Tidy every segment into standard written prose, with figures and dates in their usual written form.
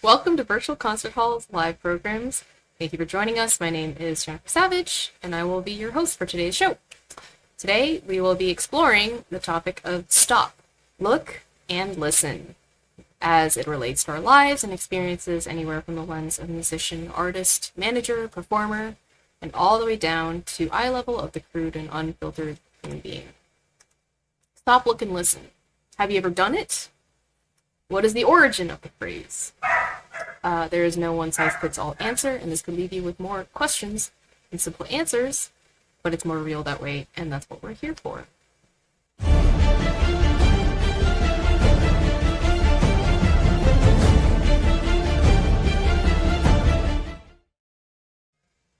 Welcome to Virtual Concert Hall's live programs. Thank you for joining us. My name is Jennifer Savage, and I will be your host for today's show. Today, we will be exploring the topic of stop, look, and listen, as it relates to our lives and experiences anywhere from the lens of musician, artist, manager, performer, and all the way down to eye level of the crude and unfiltered human being. Stop, look, and listen. Have you ever done it? What is the origin of the phrase? There is no one-size-fits-all answer, and this could leave you with more questions than simple answers, but it's more real that way, and that's what we're here for.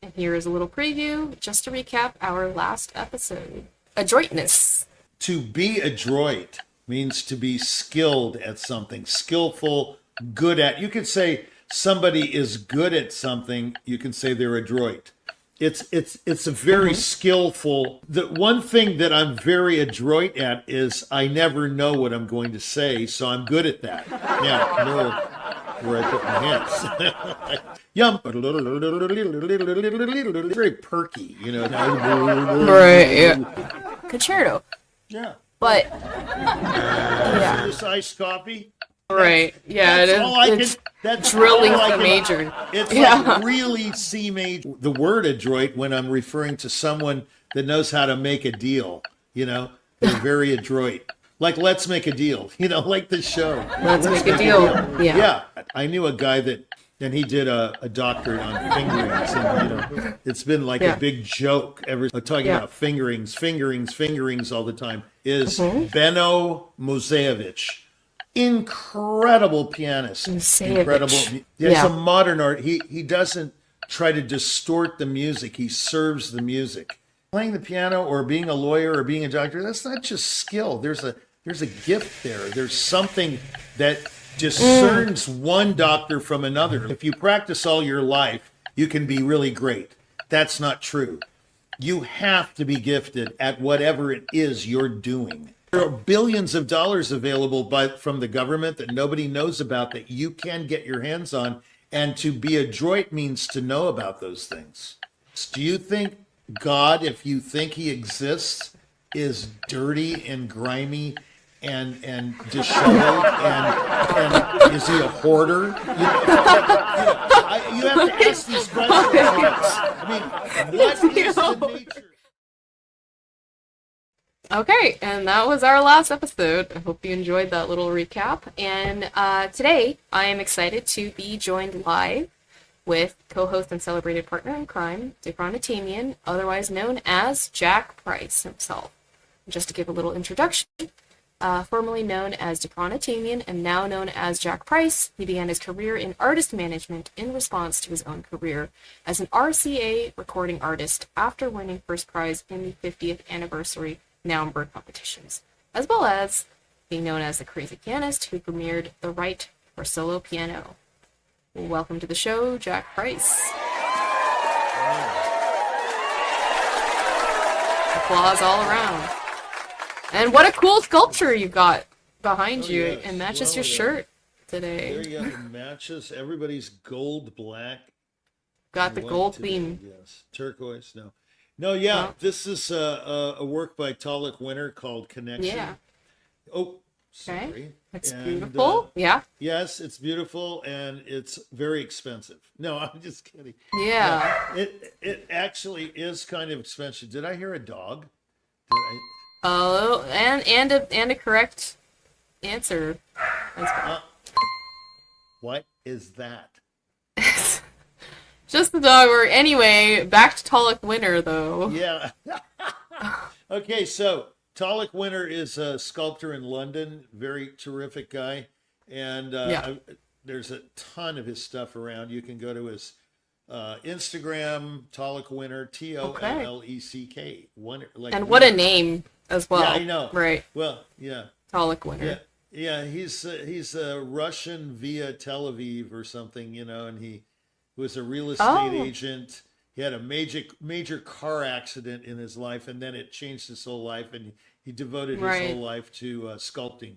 And here is a little preview, just to recap our last episode. Adroitness. To be adroit means to be skilled at something, skillful, good at. You could say somebody is good at something. You can say they're adroit. It's a very skillful. The one thing that I'm very adroit at is I never know what I'm going to say, so I'm good at that. Yeah, know where I put my hands. Yum. Very perky, you know. Right. Yeah. Concerto. Yeah. But yeah. This iced coffee. Right. Yeah. That's drilling all I the can- major. It's Yeah. like really C major. The word adroit when I'm referring to someone that knows how to make a deal. You know, they're very adroit. Like let's make a deal. You know, like the show. Let's make a deal. Yeah. Yeah. I knew a guy and he did a doctorate on fingerings, and you know, it's been like a big joke talking about fingerings all the time. Is Benno Musevich, incredible pianist, incredible. He's a modern art. He doesn't try to distort the music. He serves the music. Playing the piano or being a lawyer or being a doctor, that's not just skill. There's a gift there. There's something that discerns one doctor from another. If you practice all your life, you can be really great. That's not true. You have to be gifted at whatever it is you're doing. There are billions of dollars available from the government that nobody knows about that you can get your hands on. And to be adroit means to know about those things. Do you think God, if you think he exists, is dirty and grimy and disheveled and is he a hoarder? You have to ask these questions. I mean, what is the nature? Okay, and that was our last episode. I hope you enjoyed that little recap. And today, I am excited to be joined live with co-host and celebrated partner in crime, Frane, otherwise known as Jack Price himself. Just to give a little introduction, formerly known as Frane and now known as Jack Price, he began his career in artist management in response to his own career as an RCA recording artist after winning first prize in the 50th anniversary number competitions, as well as being known as the crazy pianist who premiered The Right for Solo Piano. Welcome to the show, Jack Price. Applause all around. And what a cool sculpture you've got behind you. Yes. It matches your shirt today. There you go. It matches everybody's gold black. Got the gold theme. Yes. Turquoise. No, yeah. This is a work by Talik Winter called Connection. Yeah. Oh, sorry. Okay. It's beautiful. Yeah. Yes, it's beautiful and it's very expensive. No, I'm just kidding. Yeah. It actually is kind of expensive. Did I hear a dog? Oh, and a correct answer. What is that? Just the dog. Or anyway, back to Talik Winter though. Yeah. Okay, so Talik Winter is a sculptor in London, very terrific guy, and there's a ton of his stuff around. You can go to his Instagram, Talik Winter, Tolleck. And what a name as well. Yeah, I know. Right. Well, yeah. Talik Winter. Yeah. He's a Russian via Tel Aviv or something, you know, and he was a real estate agent. He had a major car accident in his life, and then it changed his whole life, and he devoted his whole life to sculpting.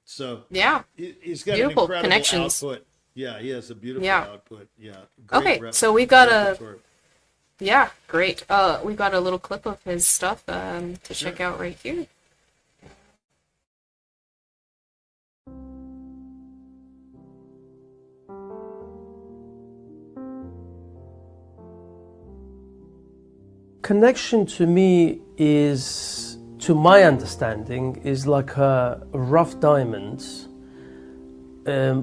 So yeah, he's got beautiful an incredible connections. output. Yeah, he has a beautiful Yeah. output. Yeah. Okay, so we got repertoire. Yeah, great. We got a little clip of his stuff to check out right here. Connection to me is, to my understanding, is like a rough diamond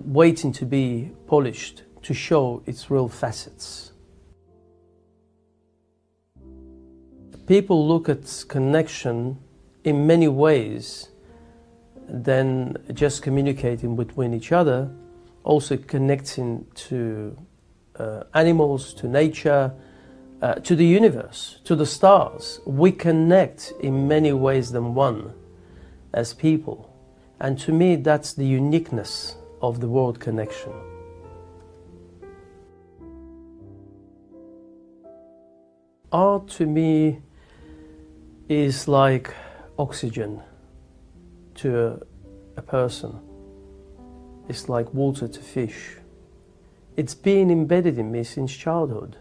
waiting to be polished to show its real facets. People look at connection in many ways than just communicating between each other, also connecting to animals, to nature, to the universe, to the stars. We connect in many ways than one as people. And to me, that's the uniqueness of the word connection. Art to me is like oxygen to a person. It's like water to fish. It's been embedded in me since childhood.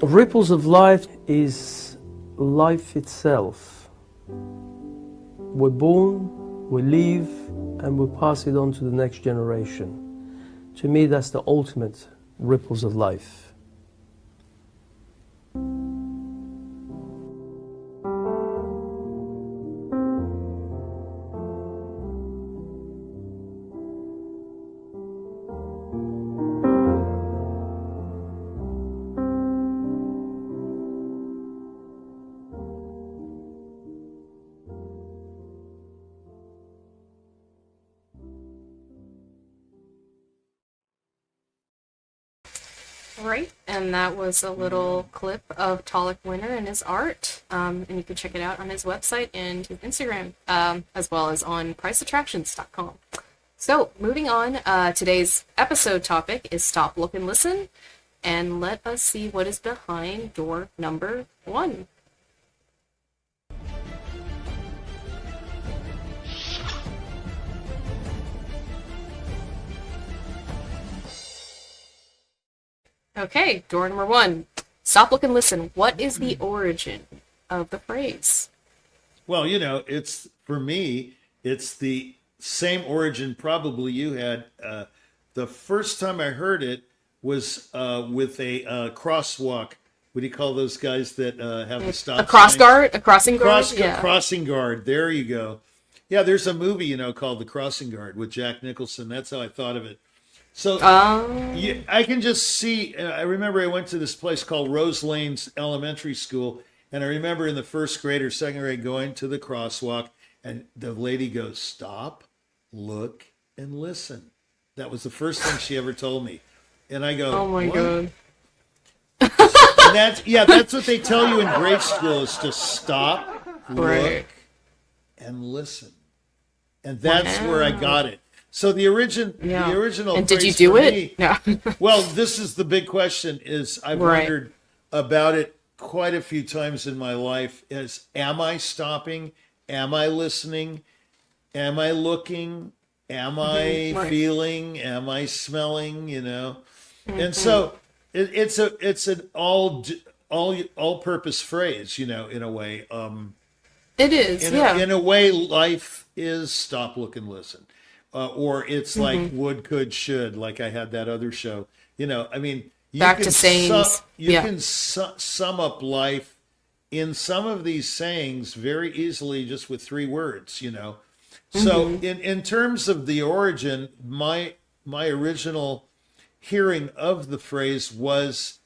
Ripples of life is life itself. We're born, we live, and we pass it on to the next generation. To me, that's the ultimate ripples of life. Right, and that was a little clip of Talik Winter and his art, and you can check it out on his website and his Instagram, as well as on priceattractions.com. So, moving on, today's episode topic is Stop, Look, and Listen, and let us see what is behind door number 1. Okay, door number 1. Stop, look, and listen. What is the origin of the phrase? Well, it's, for me, it's the same origin probably you had. The first time I heard it was with a crosswalk. What do you call those guys that have the stop A cross signs? guard? A crossing guard? Crossing guard. There you go. Yeah, there's a movie, called The Crossing Guard with Jack Nicholson. That's how I thought of it. So yeah, I can just see, I remember I went to this place called Rose Lane's Elementary School, and I remember in the first grade or second grade going to the crosswalk, and the lady goes, stop, look, and listen. That was the first thing she ever told me. And I go, oh my what? God. And that's what they tell you in grade school, is to stop, look, Right. and listen. And that's where I got it. So the original. And did you phrase do for it? me- Yeah. Well, this is the big question. Is I've Right. wondered about it quite a few times in my life. Is am I stopping? Am I listening? Am I looking? am I feeling? Am I smelling? And so it's an all-purpose phrase, in a way. It is, in a way, life is stop, look, and listen, or it's like would, could, should. Like I had that other show. I mean, back to sayings. You can sum up life in some of these sayings very easily just with 3 words. So in terms of the origin, my original hearing of the phrase was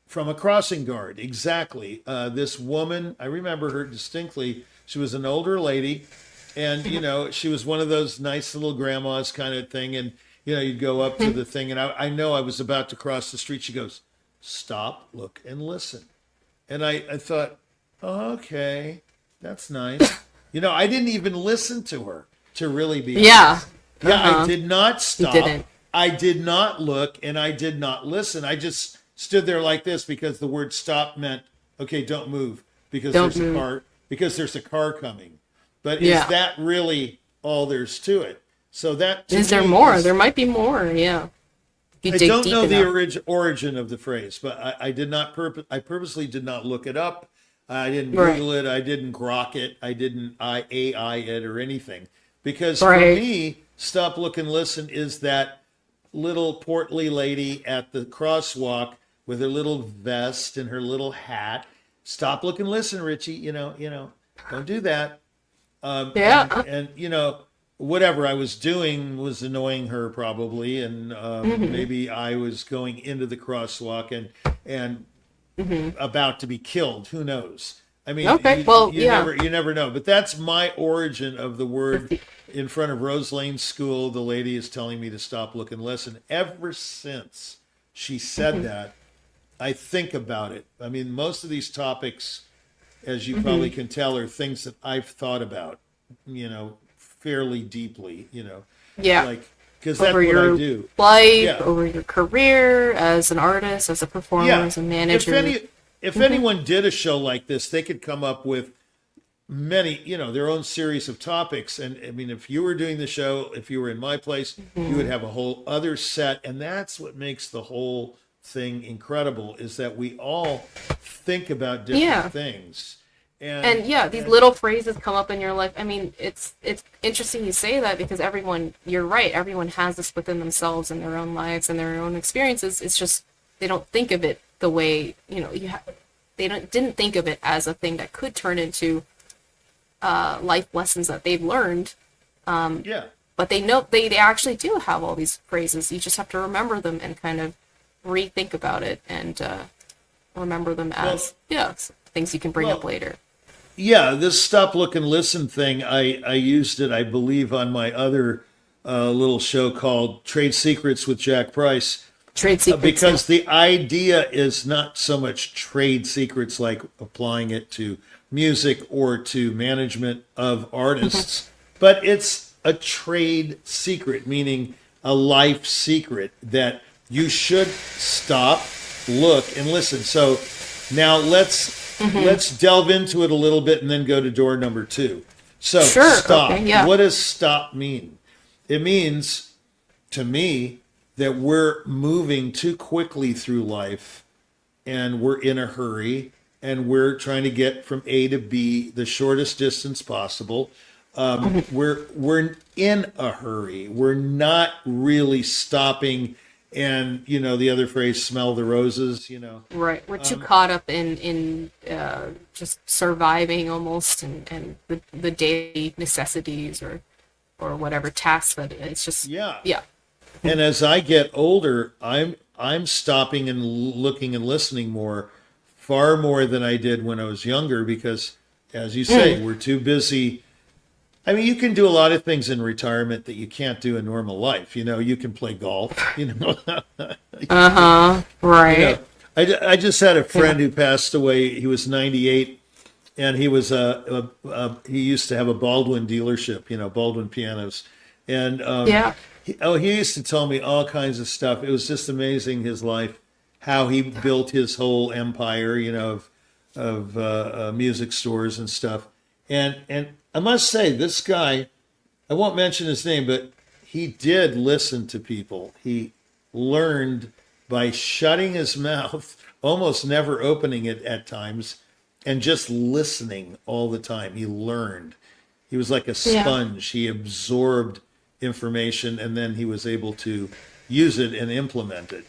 from a crossing guard. Exactly. This woman, I remember her distinctly. She was an older lady, and she was one of those nice little grandmas kind of thing. And you'd go up to the thing, and I know I was about to cross the street. She goes, "Stop, look, and listen." And I thought, oh, okay, that's nice. I didn't even listen to her, to really be honest. I did not stop. I did not look, and I did not listen. I just stood there like this because the word stop meant, okay, don't move because there's a car coming. But is that really all there's to it? So that is there more? There might be more. Yeah. I don't know the origin of the phrase, but I did not I purposely did not look it up. I didn't Google it. I didn't grok it. I didn't AI it or anything. Because for me, stop, look, and listen is that little portly lady at the crosswalk with her little vest and her little hat. Stop, look, and listen, Richie. Don't do that. And whatever I was doing was annoying her probably, and maybe I was going into the crosswalk and about to be killed. Who knows? I mean, you never know. But that's my origin of the word. In front of Rose Lane School, the lady is telling me to stop, look, and listen. Ever since she said that, I think about it. I mean, most of these topics, as you probably can tell, are things that I've thought about, fairly deeply, like, because that's what I do. Life, over your career as an artist, as a performer, as a manager. If anyone did a show like this, they could come up with many, their own series of topics. And I mean, if you were doing the show, if you were in my place, you would have a whole other set. And that's what makes the whole thing incredible, is that we all think about different things. And these little phrases come up in your life. I mean, it's interesting you say that, because you're right, everyone has this within themselves in their own lives and their own experiences. It's just they don't think of it the way, they didn't think of it as a thing that could turn into life lessons that they've learned. But they know they actually do have all these phrases. You just have to remember them and kind of rethink about it and remember them as things you can bring up later. Yeah, this stop, look, and listen thing, I used it, I believe, on my other little show called Trade Secrets with Jack Price. Trade secrets. Because the idea is not so much trade secrets like applying it to music or to management of artists, but it's a trade secret, meaning a life secret that you should stop, look, and listen. So now let's delve into it a little bit and then go to door number 2. So stop. Okay, what does stop mean? It means, to me, that we're moving too quickly through life and we're in a hurry and we're trying to get from A to B the shortest distance possible. We're in a hurry. We're not really stopping. And, the other phrase, smell the roses, Right. We're too caught up in just surviving almost and the daily necessities or whatever tasks that it's just. Yeah. And as I get older, I'm stopping and looking and listening far more than I did when I was younger, because, as you say, we're too busy. I mean, you can do a lot of things in retirement that you can't do in normal life. You can play golf. Right. I just had a friend who passed away. He was 98, and he was he used to have a Baldwin dealership. Baldwin pianos, and he used to tell me all kinds of stuff. It was just amazing, his life, how he built his whole empire, of music stores and stuff. And I must say, this guy I won't mention his name, but he did listen to people. He learned by shutting his mouth, almost never opening it at times, and just listening all the time. He learned. He was like a sponge. He absorbed information, and then he was able to use it and implement it.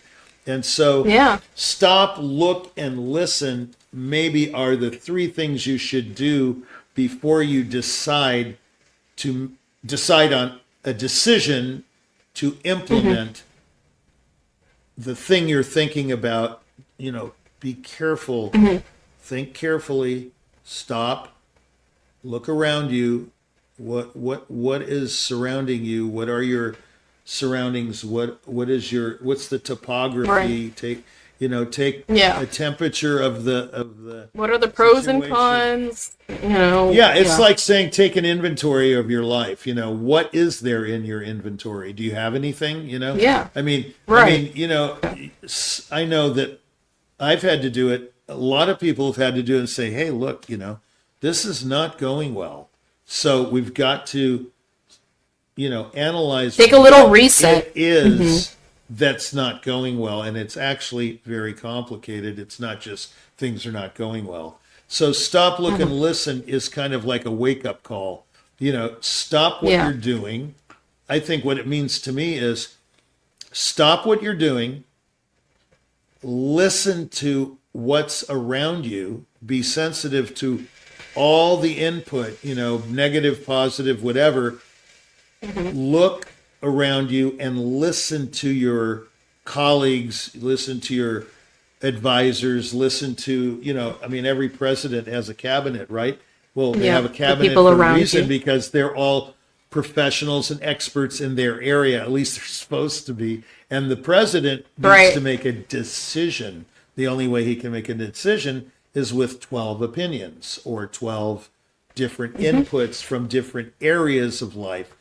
And so stop, look, and listen maybe are the three things you should do before you decide on a decision to implement the thing you're thinking about. You know, be careful, think carefully, stop, look around you. What is surrounding you? What are your surroundings? What's the topography? Take a temperature of the what are the pros situation. and cons? You know. It's like saying take an inventory of your life. You know, what is there in your inventory? Do you have anything? You know. Yeah. I mean, you know, I know that I've had to do it. A lot of people have had to do it and say, hey, look, you know, this is not going well. So we've got to, you know, analyze. Take a little reset. It is that's not going well, and it's actually very complicated. It's not just things are not going well. So stop, look, and listen is kind of like a wake-up call. You know, stop what you're doing. I think what it means to me is stop what you're doing, listen to what's around you, be sensitive to all the input, you know, negative, positive, whatever. Look around you and listen to your colleagues, listen to your advisors, listen to, you know, I mean, every president has a cabinet, right? Well, they have a cabinet for a reason because they're all professionals and experts in their area. At least they're supposed to be. And the president needs to make a decision. The only way he can make a decision is with 12 opinions or 12 different inputs from different areas of life,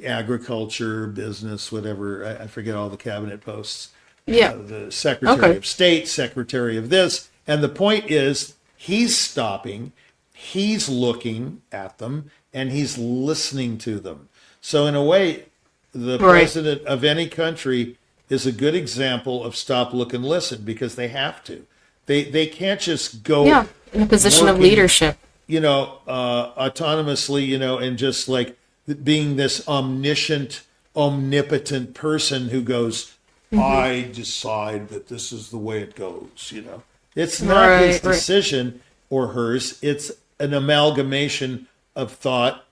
agriculture, business, whatever. I forget all the cabinet posts. The Secretary of State, Secretary of this. And the point is he's stopping, he's looking at them, and he's listening to them. So in a way, the president of any country is a good example of stop, look, and listen because they have to. They can't just go in a position of leadership, you know, autonomously, you know, and just like being this omniscient, omnipotent person who goes, I decide that this is the way it goes, you know. It's not his decision or hers. It's an amalgamation of thought,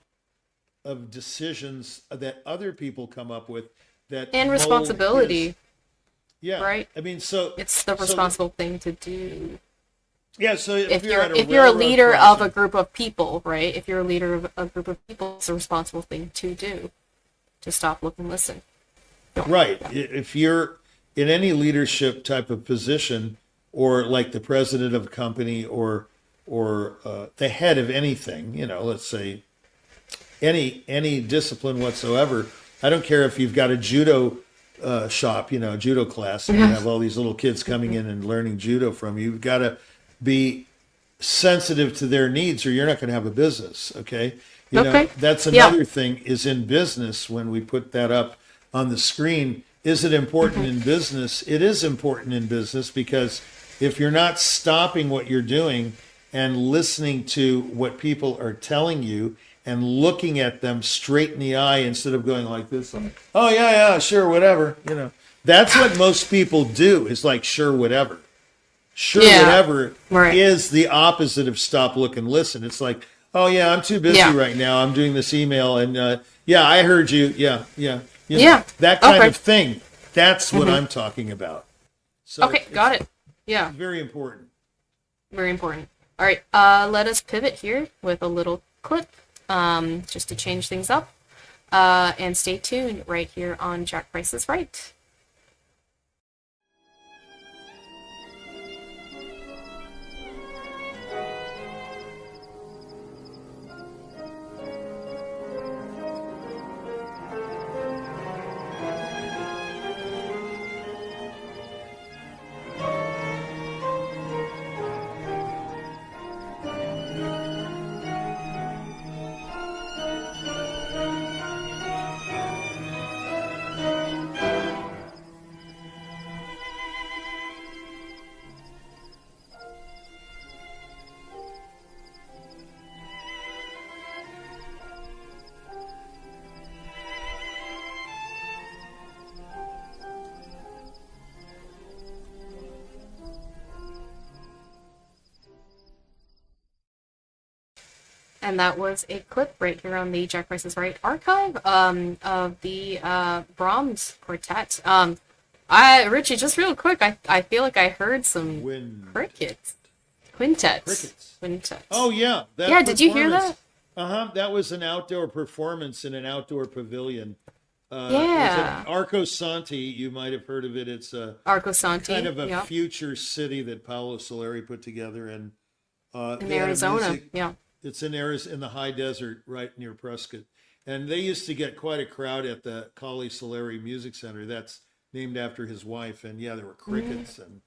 of decisions that other people come up with that and responsibility. Right. I mean, so it's the responsible thing to do. Yeah. So if you're a leader of a group of people, right? If you're a leader of a group of people, it's a responsible thing to do. To stop, look, and listen. Right. If you're in any leadership type of position, or like the president of a company, or the head of anything, you know, let's say any discipline whatsoever. I don't care if you've got a judo shop, you know, a judo class, and you have all these little kids coming in and learning judo from you. You've got to be sensitive to their needs, or you're not going to have a business. Okay. You know, that's another thing is in business when we put that up on the screen. Is it important in business? It is important in business because if you're not stopping what you're doing and listening to what people are telling you and looking at them straight in the eye instead of going like this, like, oh yeah, sure, whatever, you know, that's what most people do is like, sure, whatever. Sure, whatever is the opposite of stop, look, and listen. It's like, oh yeah, I'm too busy right now. I'm doing this email, and I heard you. Yeah. You know, that kind of thing. That's what I'm talking about. So got it. Yeah. Very important. Very important. All right, let us pivot here with a little clip, just to change things up. And stay tuned right here on Jack Price is Right. And that was a clip right here on the Jack Price is Right archive of the Brahms quartet. Richie, just real quick, I feel like I heard some crickets. Quintets. Oh, yeah. Yeah, did you hear that? That was an outdoor performance in an outdoor pavilion. Yeah. Arco Santi, you might have heard of it. It's Arco Santi, kind of a future city that Paolo Soleri put together in Arizona. Yeah. It's in the high desert right near Prescott. And they used to get quite a crowd at the Colli Soleri Music Center. That's named after his wife. And yeah, there were crickets and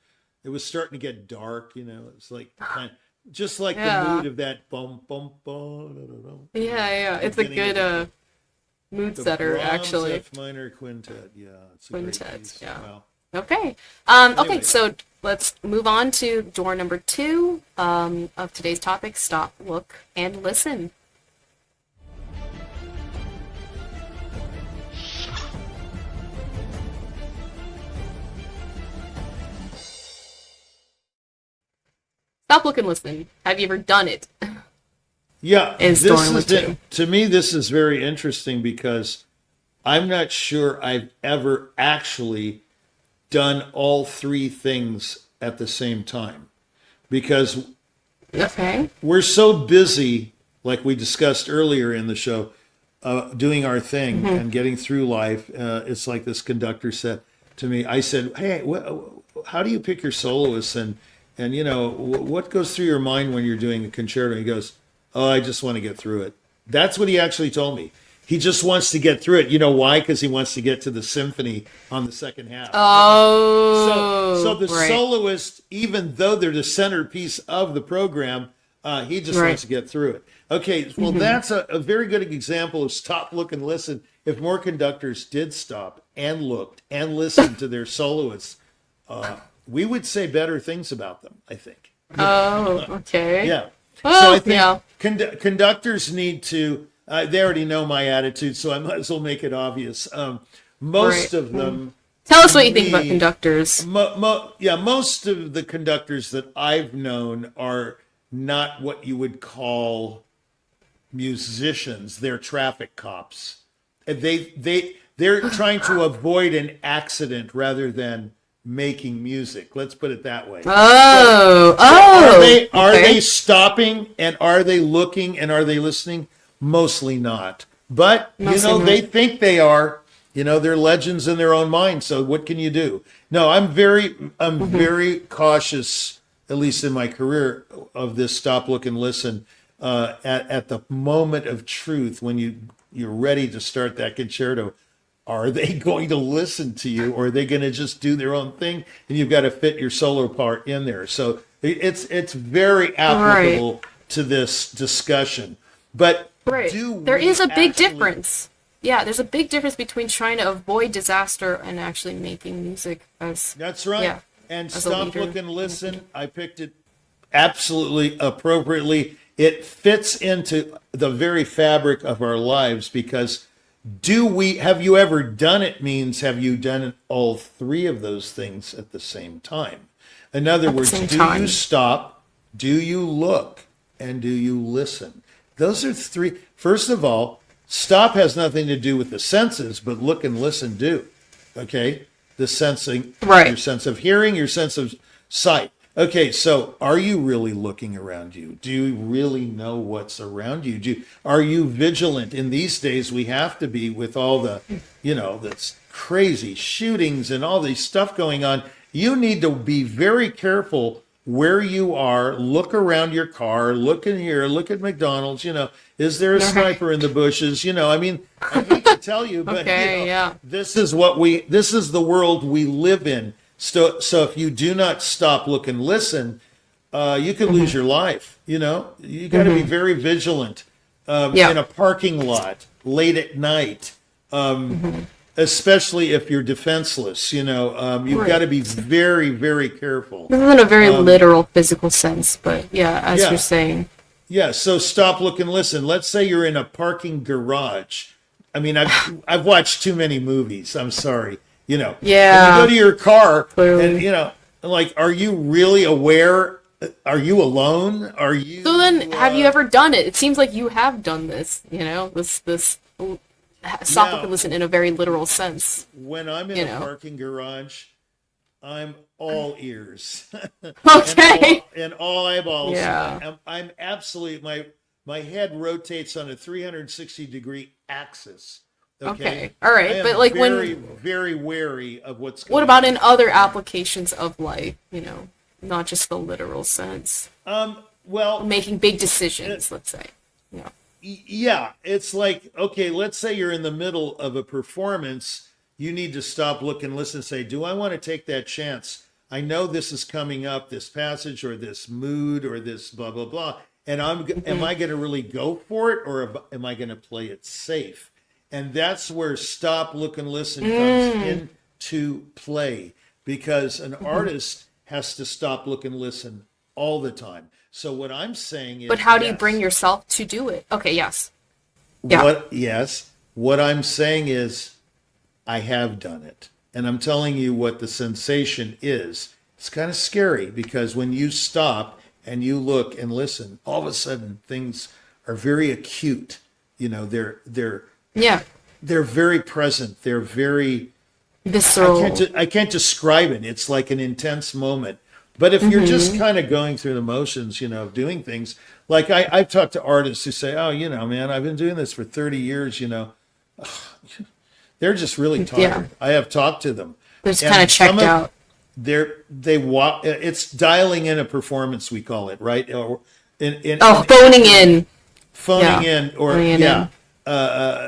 it was starting to get dark, It's like just like the mood of that bum bum bum. Yeah. It's a good mood setter, actually. F minor quintet, yeah. It's a great piece. Yeah. Wow. Okay. Anyway. Okay, so let's move on to door number 2 of today's topic, stop, look, and listen. Stop, look, and listen. Have you ever done it? Yeah, to me, this is very interesting because I'm not sure I've ever actually done all 3 things at the same time because we're so busy, like we discussed earlier in the show, doing our thing and getting through life. It's like this conductor said to me, I said, hey, how do you pick your soloists and what goes through your mind when you're doing a concerto? He goes, oh, I just want to get through it. That's what he actually told me. He just wants to get through it. You know why? Because he wants to get to the symphony on the second half. Oh, so the soloist, even though they're the centerpiece of the program, he just wants to get through it. Okay, well, that's a very good example of stop, look, and listen. If more conductors did stop and looked and listened to their soloists, we would say better things about them, I think. Oh, okay. Yeah. Oh, so I think conductors need to, they already know my attitude, so I might as well make it obvious. Most of them... Tell us what you think about conductors. Most of the conductors that I've known are not what you would call musicians. They're traffic cops. They're trying to avoid an accident rather than making music. Let's put it that way. Are they stopping and are they looking and are they listening? Mostly not. But they think they are. They're legends in their own mind. So what can you do? No, I'm very cautious, at least in my career, of this stop, look, and listen at the moment of truth when you're ready to start that concerto. Are they going to listen to you, or are they going to just do their own thing? And you've got to fit your solo part in there. So it's very applicable to this discussion. But there is a big difference. Yeah, there's a big difference between trying to avoid disaster and actually making music. That's right. Yeah, and stop, look, and listen. I picked it absolutely appropriately. It fits into the very fabric of our lives because have you ever done it means have you done all 3 of those things at the same time? In other words, you stop, do you look, and do you listen? Those are 3. First of all, stop has nothing to do with the senses, but look and listen do. Okay? The sensing, your sense of hearing, your sense of sight. Okay, so are you really looking around you? Do you really know what's around you? Are you vigilant? In these days, we have to be with all the, that's crazy shootings and all this stuff going on. You need to be very careful where you are. Look around your car. Look in here. Look at McDonald's. Is there a sniper in the bushes? I hate to tell you, but this is the world we live in. So if you do not stop, look, and listen, you could lose your life. You got to be very vigilant in a parking lot late at night, especially if you're defenseless. You've got to be very, very careful. This is in a very literal, physical sense, but as you're saying. Yeah, so stop, look, and listen. Let's say you're in a parking garage. I mean, I've watched too many movies. I'm sorry. And you go to your car and, are you really aware Are you alone? Are you? So then, have you ever done it? It seems like you have done this. This stop, look, and listen in a very literal sense. When I'm in a parking garage, I'm all ears. Okay. and all eyeballs. Yeah. I'm absolutely, my head rotates on a 360-degree axis. Okay. All right. But like very, very wary of what's going on. What about in other applications of life, not just the literal sense? Well, making big decisions, let's say. Yeah. Yeah, it's like, okay, let's say you're in the middle of a performance. You need to stop, look, and listen and say, do I want to take that chance? I know this is coming up, this passage or this mood or this blah, blah, blah. And am I going to really go for it, or am I going to play it safe? And that's where stop, look, and listen comes into play, because an artist has to stop, look, and listen all the time. So what I'm saying is, but how do you bring yourself to do it? Okay, yes. Yeah. What I'm saying is, I have done it. And I'm telling you what the sensation is. It's kind of scary, because when you stop and you look and listen, all of a sudden things are very acute. They're very present. They're very visceral. I can't describe it. It's like an intense moment. But if you're just kind of going through the motions, of doing things, like I've talked to artists who say, oh, man, I've been doing this for 30 years, they're just really tired. Yeah. I have talked to them. They're just kind of checked out. It's dialing in a performance, we call it, right? Or phoning in. Phoning in, or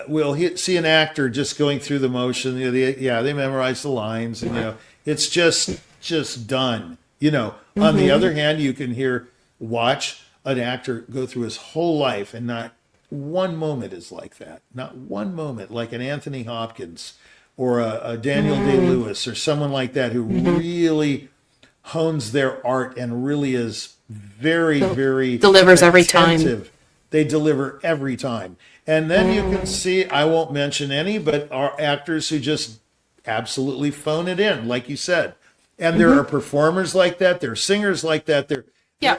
we'll see an actor just going through the motion. They memorize the lines, and it's just done. On the other hand, you can watch an actor go through his whole life, and not one moment is like that. Not one moment, like an Anthony Hopkins or a Daniel Day-Lewis or someone like that, who really hones their art and really is very, very delivers every time. They deliver every time. And then you can see, I won't mention any, but are actors who just absolutely phone it in, like you said. And there are performers like that. There are singers like that. They're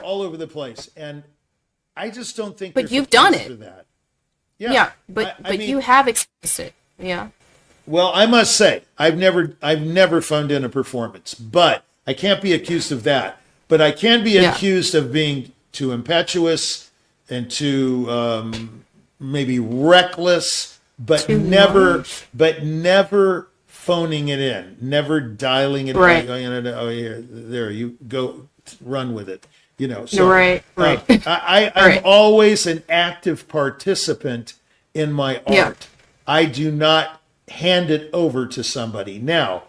all over the place. And I just don't think. But you've done it. For that. But you have experienced it. Yeah. Well, I must say, I've never phoned in a performance, but I can't be accused of that. But I can be accused of being too impetuous and too maybe reckless, but never phoning it in, never dialing it in. Going, oh, here, there, you go, run with it. So, right. I'm always an active participant in my art. I do not hand it over to somebody. Now,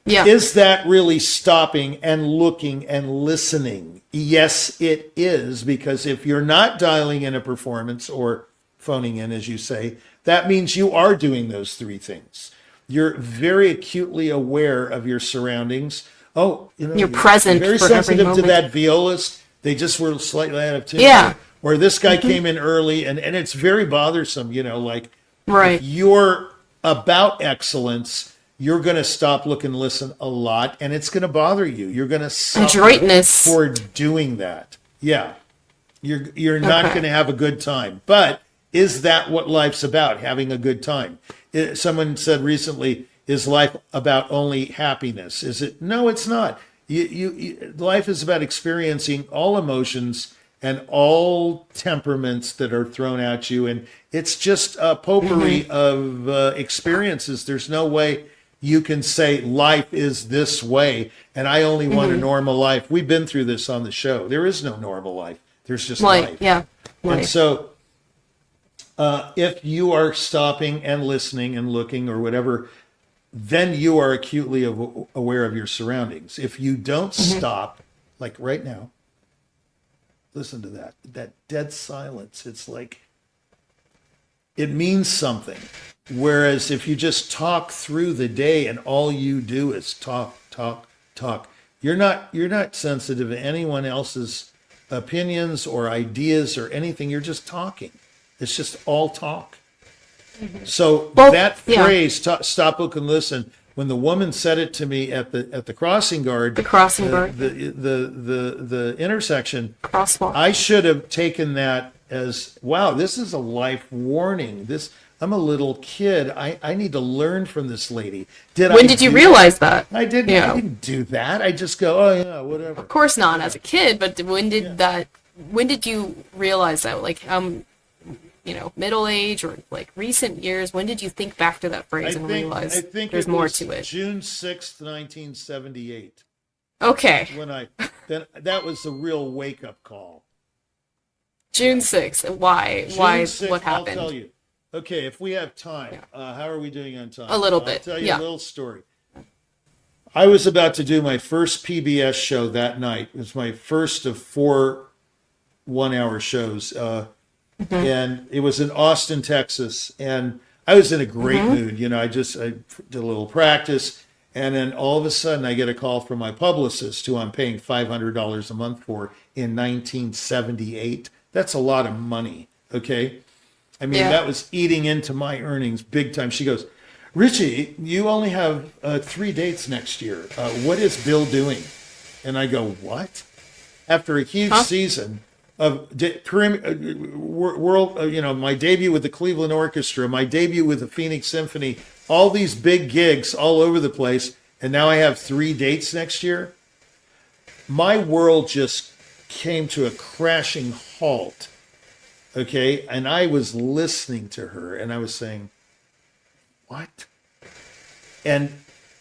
is that really stopping and looking and listening? Yes, it is, because if you're not dialing in a performance or phoning in, as you say, that means you are doing those three things. You're very acutely aware of your surroundings. Oh, you're present. Very for sensitive every to that violist. They just were slightly out of tune. Yeah. Or this guy came in early, and it's very bothersome. Right. If you're about excellence, you're going to stop, look, and listen a lot, and it's going to bother you. You're going to suffer adroitness for doing that. Yeah. You're not going to have a good time. But is that what life's about? Having a good time? Someone said recently, is life about only happiness? Is it? No, it's not. Life is about experiencing all emotions and all temperaments that are thrown at you. And it's just a potpourri of experiences. There's no way you can say life is this way and I only want a normal life. We've been through this on the show. There is no normal life. There's just life. Yeah. And so if you are stopping and listening and looking or whatever, then you are acutely aware of your surroundings. If you don't stop, like right now, listen to that dead silence. It's like, it means something. Whereas if you just talk through the day and all you do is talk, you're not sensitive to anyone else's opinions or ideas or anything. You're just talking. It's just all talk. So that phrase, stop, look, and listen, when the woman said it to me at the crossing guard, the intersection, crosswalk, I should have taken that as, wow, this is a life warning. I'm a little kid. I need to learn from this lady. When did you realize that? I didn't. Yeah. I didn't do that. I just go, oh yeah, whatever. Of course not as a kid, but when did you realize that? Like, middle age or like recent years? When did you think back to that phrase and realize there's more to it? June 6th, 1978. Okay. That was the real wake up call. June 6th. Why? Why? 6th, what happened? I'll tell you. Okay, if we have time, how are we doing on time? A little bit. I'll tell you a little story. I was about to do my first PBS show that night. It was my first of 4 one-hour shows. And it was in Austin, Texas. And I was in a great mood. I did a little practice. And then all of a sudden I get a call from my publicist, who I'm paying $500 a month for, in 1978. That's a lot of money. Okay. I mean, that was eating into my earnings big time. She goes, Richie, you only have 3 dates next year. What is Bill doing? And I go, what? After a huge season of world, my debut with the Cleveland Orchestra, my debut with the Phoenix Symphony, all these big gigs all over the place, and now I have 3 dates next year. My world just came to a crashing halt. Okay, and I was listening to her, and I was saying, what? And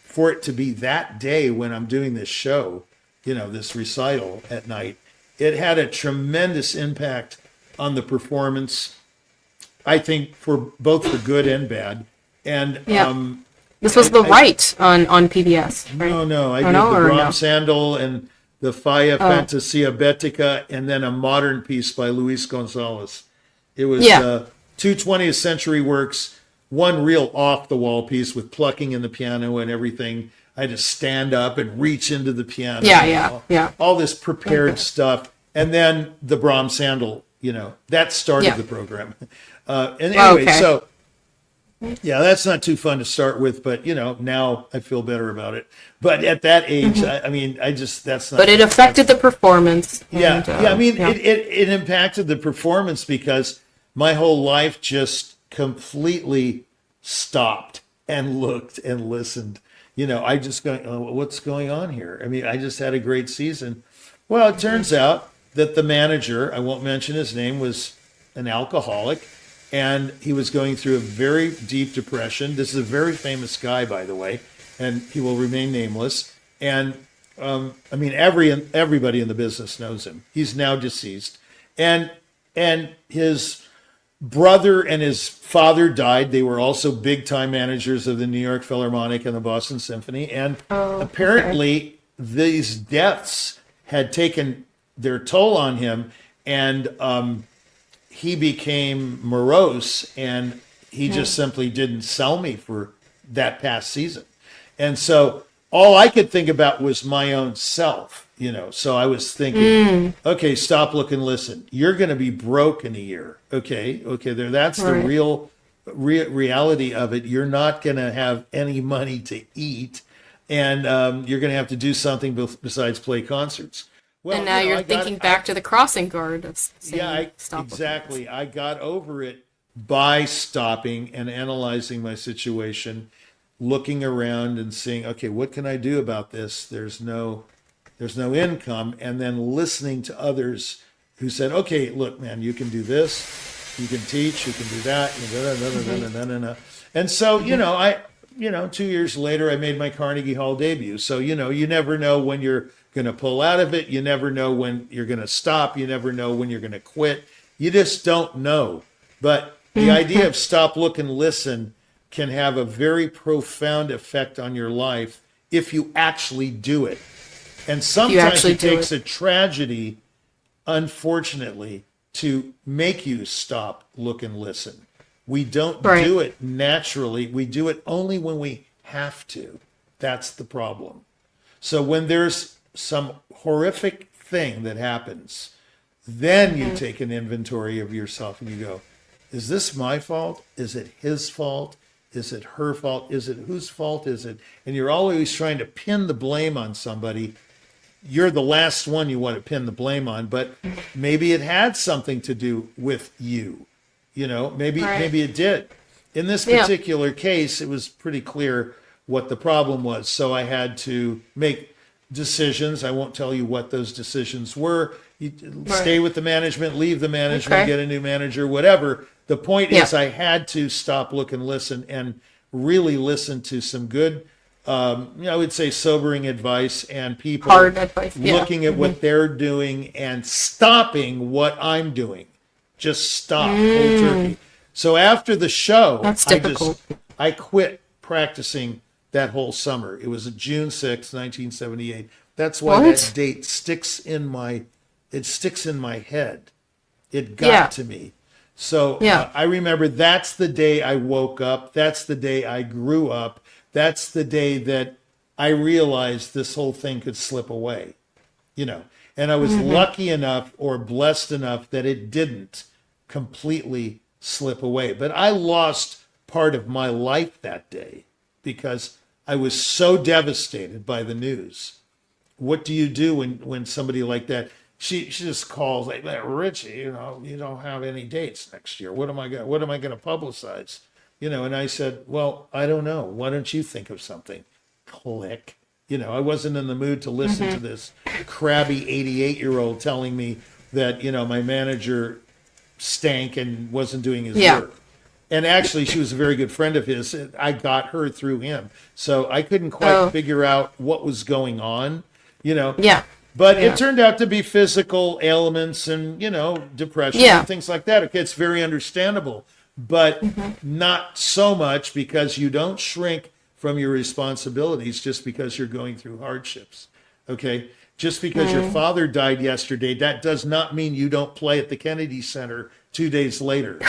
for it to be that day when I'm doing this show, this recital at night, it had a tremendous impact on the performance, I think, for both the good and bad. And this was on PBS, right? No, I did the Brahms Sandal and the Faya Fantasia Betica, and then a modern piece by Luis Gonzalez. It was 2 20th century works, one real off-the-wall piece with plucking in the piano and everything. I had to stand up and reach into the piano. All this prepared stuff. And then the Brahms Sandal, that started the program. So, that's not too fun to start with, but, now I feel better about it. But at that age, that's not. But it affected the performance. It impacted the performance because my whole life just completely stopped and looked and listened. I just going, what's going on here? I mean, I just had a great season. Well, it turns out that the manager, I won't mention his name, was an alcoholic, and he was going through a very deep depression. This is a very famous guy, by the way, and he will remain nameless. And everybody in the business knows him. He's now deceased, and his brother and his father died. They were also big time managers of the New York Philharmonic and the Boston Symphony, and apparently these deaths had taken their toll on him, and he became morose, and he just simply didn't sell me for that past season. And so all I could think about was my own self, So I was thinking, okay, stop, look, and listen. You're going to be broke in a year. Okay, there. That's the real reality of it. You're not going to have any money to eat, and you're going to have to do something besides play concerts. Well, and now you're thinking back to the crossing guard of saying, stop. Exactly. I got over it by stopping and analyzing my situation, looking around and seeing, okay, what can I do about this? There's no income, and then listening to others who said, okay, look, man, you can do this, you can teach, you can do that, and so, 2 years later, I made my Carnegie Hall debut. So, you never know when you're going to pull out of it. You never know when you're going to stop. You never know when you're going to quit. You just don't know. But the idea of stop, look, and listen can have a very profound effect on your life if you actually do it. And sometimes it takes a tragedy, unfortunately, to make you stop, look, and listen. We don't do it naturally. We do it only when we have to. That's the problem. So when there's some horrific thing that happens, then you take an inventory of yourself and you go, is this my fault? Is it his fault? Is it her fault? Is it whose fault is it? And you're always trying to pin the blame on somebody. You're the last one you want to pin the blame on, but maybe it had something to do with you. Maybe it did. In this particular case, it was pretty clear what the problem was. So I had to make decisions. I won't tell you what those decisions were. You stay with the management, leave the management, get a new manager, whatever. The point is I had to stop, look, and listen, and really listen to some good, I would say sobering advice, and people hard advice, looking at what they're doing and stopping what I'm doing. Just stop, cold turkey. So after the show, that's difficult. I quit practicing that whole summer. It was June 6th, 1978. That's why that date sticks in my head. It got to me. So I remember that's the day I woke up. That's the day I grew up. That's the day that I realized this whole thing could slip away, and I was lucky enough or blessed enough that it didn't completely slip away. But I lost part of my life that day because I was so devastated by the news. What do you do when somebody like that, she just calls like, Richie, you don't have any dates next year. What am I going to publicize? And I said, well, I don't know. Why don't you think of something? Click. I wasn't in the mood to listen to this crabby 88-year-old telling me that, my manager stank and wasn't doing his work. And actually, she was a very good friend of his. I got her through him. So I couldn't quite figure out what was going on, But it turned out to be physical ailments and, depression and things like that. Okay, it's very understandable. But not so much, because you don't shrink from your responsibilities just because you're going through hardships. Okay? Just because your father died yesterday, that does not mean you don't play at the Kennedy Center 2 days later.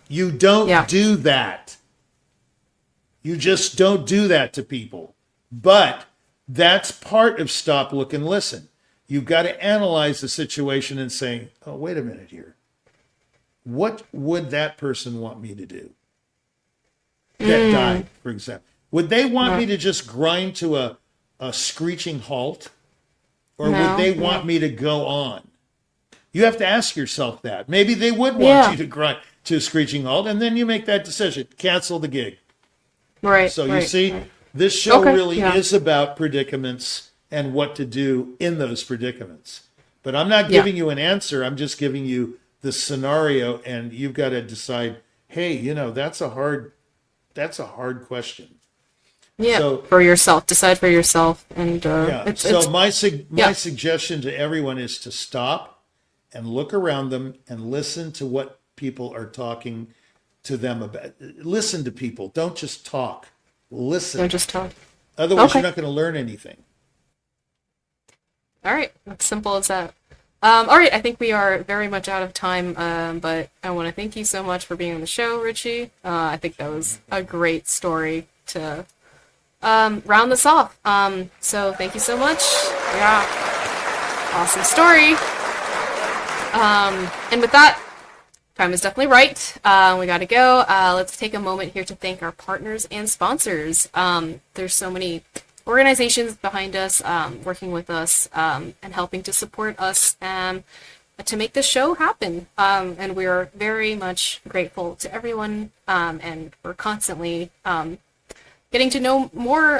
You don't do that. You just don't do that to people. But that's part of stop, look, and listen. You've got to analyze the situation and say, oh, wait a minute here. What would that person want me to do? That died, for example. Would they want me to just grind to a screeching halt? Or would they want me to go on? You have to ask yourself that. Maybe they would want you to grind to a screeching halt, and then you make that decision. Cancel the gig. Right. So you see, this show really is about predicaments and what to do in those predicaments. But I'm not giving you an answer. I'm just giving you the scenario, and you've got to decide, hey, that's a hard question. Yeah, so, for yourself. Decide for yourself. And my suggestion to everyone is to stop and look around them and listen to what people are talking to them about. Listen to people. Don't just talk. Listen. Don't just talk. Otherwise, you're not going to learn anything. All right. That's simple as that. All right. I think we are very much out of time, but I want to thank you so much for being on the show, Richie. I think that was a great story to round this off. So thank you so much. Yeah. Awesome story. And with that, time is definitely right. We got to go. Let's take a moment here to thank our partners and sponsors. There's so many organizations behind us, working with us, and helping to support us to make this show happen. And we're very much grateful to everyone, and we're constantly getting to know more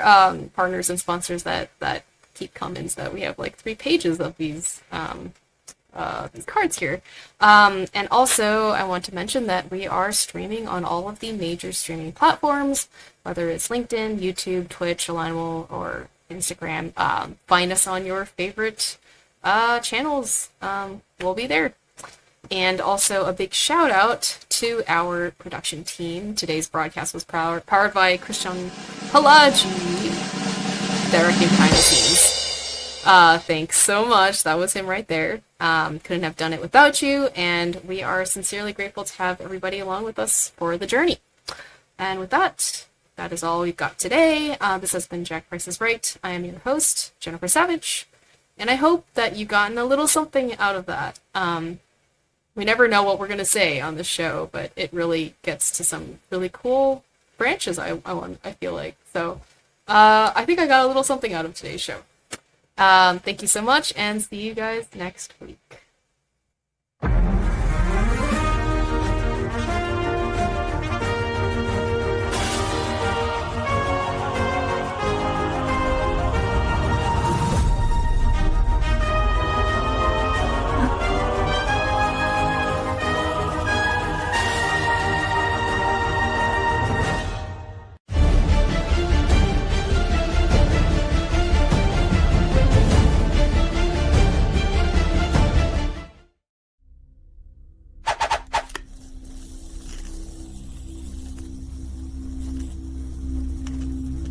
partners and sponsors that keep coming. So we have like 3 pages of these cards here. And also, I want to mention that we are streaming on all of the major streaming platforms, whether it's LinkedIn, YouTube, Twitch, Alignable, or Instagram. Find us on your favorite channels. We'll be there. And also a big shout out to our production team. Today's broadcast was powered by Krisztian Palagyi, directing behind the scenes. Thanks so much. That was him right there. Couldn't have done it without you, and we are sincerely grateful to have everybody along with us for the journey. And with that, that is all we've got today. This has been Jack Price is Right. I am your host, Jennifer Savage, and I hope that you've gotten a little something out of that. We never know what we're going to say on the show, but it really gets to some really cool branches. I feel like so. I think I got a little something out of today's show. Thank you so much, and see you guys next week.